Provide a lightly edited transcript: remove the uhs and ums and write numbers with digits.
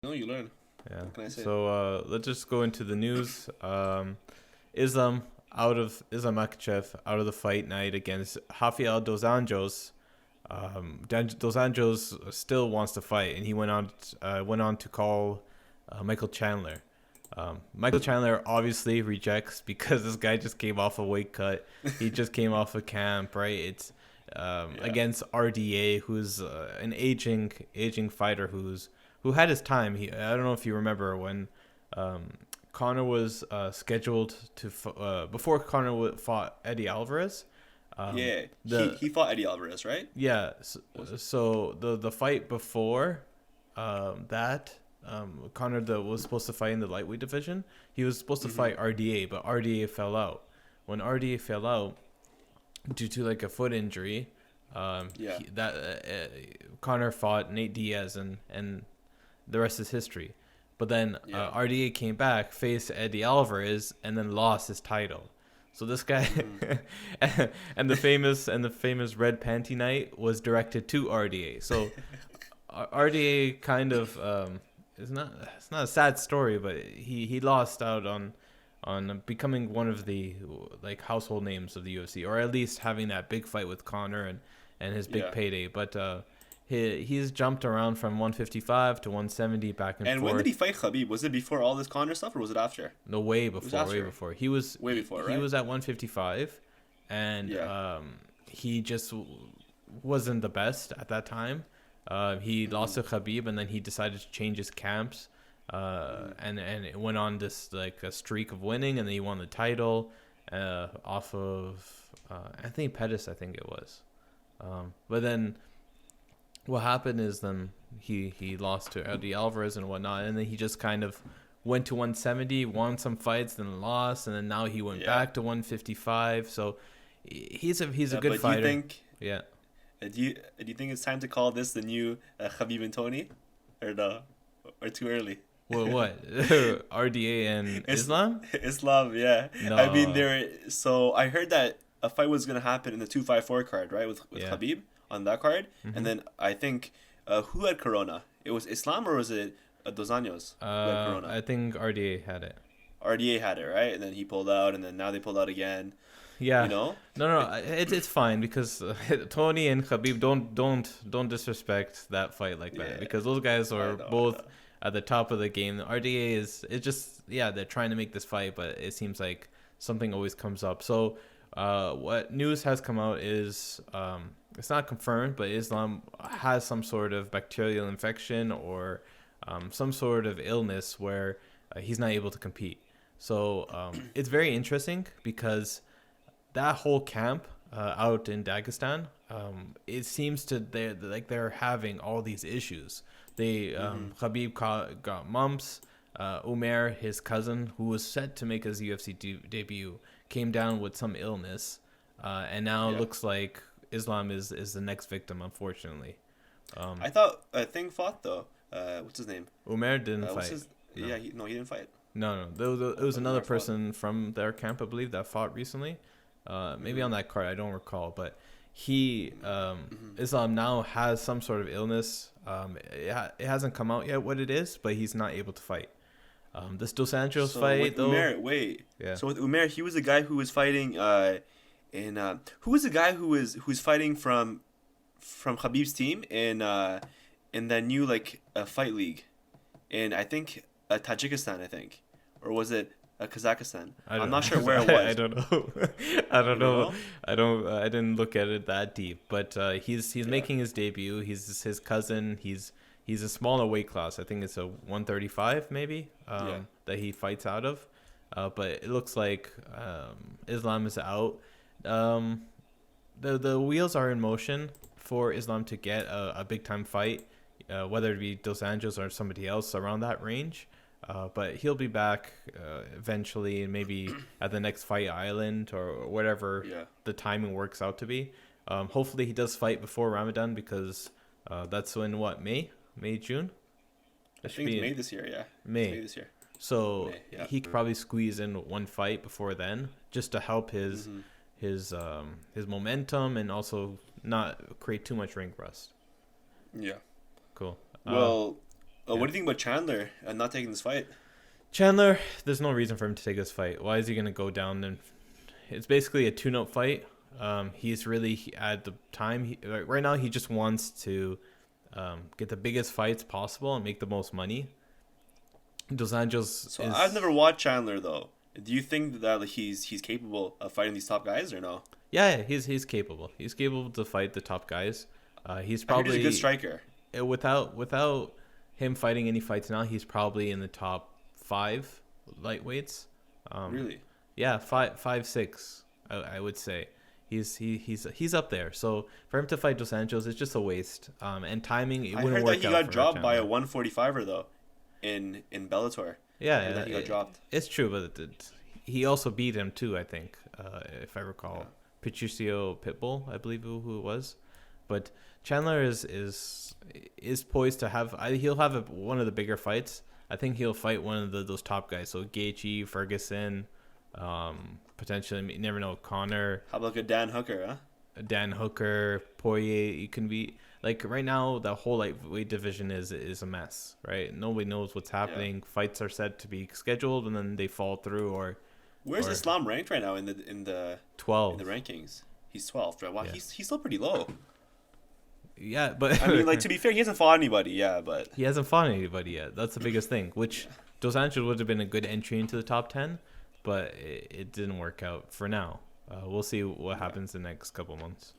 No, you learn. Yeah. What can I say? So let's just go into the news. Islam Islam Makhachev out of the fight night against Rafael Dos Anjos. Dos Anjos still wants to fight, and he went on to call Michael Chandler. Michael Chandler obviously rejects because this guy just came off a weight cut. He just came off a camp, right? It's Yeah. against RDA, who's an aging fighter who had his time. I don't know if you remember when um, Connor was scheduled to before Connor fought Eddie Alvarez. Yeah. He The he fought Eddie Alvarez, right? Yeah, so, Was it? so the fight before that, Connor was supposed to fight in the lightweight division. He was supposed to Mm-hmm. fight RDA, but RDA fell out. When RDA fell out due to like a foot injury, Yeah. Connor fought Nate Diaz, and the rest is history. But then Yeah. RDA came back, faced Eddie Alvarez, and then lost his title. So this guy, Mm-hmm. and the famous red panty night was directed to RDA. So RDA kind of it's not a sad story, but he lost out on becoming one of the like household names of the UFC, or at least having that big fight with Connor and his big Yeah. payday. But he's jumped around from 155 to 170 back and And when did he forth. fight Khabib? Was it before all this Connor stuff, or was it after? No, way It was before, way after. before. He was Way before, he right? was at 155, and Yeah. he just wasn't the best at that time. He Mm-hmm. lost to Khabib, and then he decided to change his camps, Mm-hmm. and it went on this like a streak of winning, and then he won the title off of Anthony Pettis, I think it was. But then what happened is then he lost to Eddie Alvarez and whatnot, and then he just kind of went to 170, won some fights, then lost, and then now he went Yeah. back to 155. So he's a Yeah. good But do you fighter. think Yeah. do you think it's time to call this the new Khabib and Tony, or no, or too early? What? RDA and It's Islam? Islam, yeah. I mean, No. there. So I heard that a fight was gonna happen in the 254 card, right, with Yeah. Khabib on that card, and Hmm. then I think who had Corona? It was Islam, or was it Dos Anjos who had Corona? I think RDA had it. RDA had it, right, and then he pulled out, and then now they pulled out again. Yeah. You know? No, it's fine because Tony and Khabib don't disrespect that fight like that, Yeah. because those guys I are know. I both know. at the top of the game. RDA is it's just, yeah, they're trying to make this fight, but it seems like something always comes up. So what news has come out is it's not confirmed, but Islam has some sort of bacterial infection or some sort of illness where he's not able to compete. So it's very interesting because that whole camp out in Dagestan, it seems they're having all these issues. Khabib got mumps. Umair, his cousin, who was set to make his UFC debut, came down with some illness, and now it Yeah. looks like Islam is the next victim, unfortunately. I thought Thing fought though. What's his name? Umair didn't What's fight. his? No. Yeah, he didn't fight. No. It was But another Umair fought. person from their camp, I believe, that fought recently. Maybe on that card, I don't recall, but Islam now has some sort of illness. It hasn't come out yet what it is, but he's not able to fight. This Dos Anjos So fight, with though, Umair, wait. yeah, So with Umair, he was the guy who was fighting in who was the guy who's fighting from Khabib's team in that new like fight league in I think Tajikistan, I think, or was it Kazakhstan? I don't I'm know. not sure where it I was. don't know. I don't You don't know. know? I don't. I didn't look at it that deep, but he's Yeah. making his debut. He's his cousin. He's a smaller weight class. I think it's a 135 maybe Yeah. that he fights out of. But it looks like Islam is out. The wheels are in motion for Islam to get a big time fight, whether it be Dos Anjos or somebody else around that range. But he'll be back eventually, maybe at the next Fight Island or whatever Yeah. the timing works out to be. Hopefully he does fight before Ramadan, because that's in what, May, June? I That should think be it's May in this year. Yeah. It's May. May this year. So May, yeah. he could probably squeeze in one fight before then, just to help Mhm. his momentum and also not create too much ring rust. Yeah. Cool. Well, What do you think about Chandler not taking this fight? Chandler, there's no reason for him to take this fight. Why is he gonna go down and? It's basically a tune-up fight. He's really at the time right now. He just wants to get the biggest fights possible and make the most money. Dos Anjos. So I've never watched Chandler though. Do you think that he's capable of fighting these top guys or no? Yeah, he's capable. He's capable to fight the top guys. He's I heard probably he's a good striker. Without him fighting any fights now, he's probably in the top 5 lightweights. Really? Yeah, five, 6. I would say he's up there. So for him to fight Dos Anjos, it's just a waste. And timing, it wouldn't work out. I heard that he got dropped by a 145er though, in Bellator. Yeah, that he got dropped. It's true, but he also beat him too. I think, if I recall, yeah. Patricio Pitbull, I believe who it was. But Chandler is poised to have. He'll have one of the bigger fights. I think he'll fight one of those top guys. So Gaethje, Ferguson, potentially, you never know, Connor. How about a Dan Hooker, huh? Dan Hooker, Poirier. You can be like right now. The whole lightweight division is a mess, right? Nobody knows what's happening. Yeah. Fights are set to be scheduled, and then they fall through. Where's Islam ranked right now in the 12 in the rankings? He's 12th, right? Wow, yeah. He's still pretty low. Yeah, but I mean, to be fair, he hasn't fought anybody. Yeah, but he hasn't fought anybody yet. That's the biggest thing. Which Dos Anjos would have been a good entry into the top 10, but it didn't work out for now. We'll see what happens in the next couple months.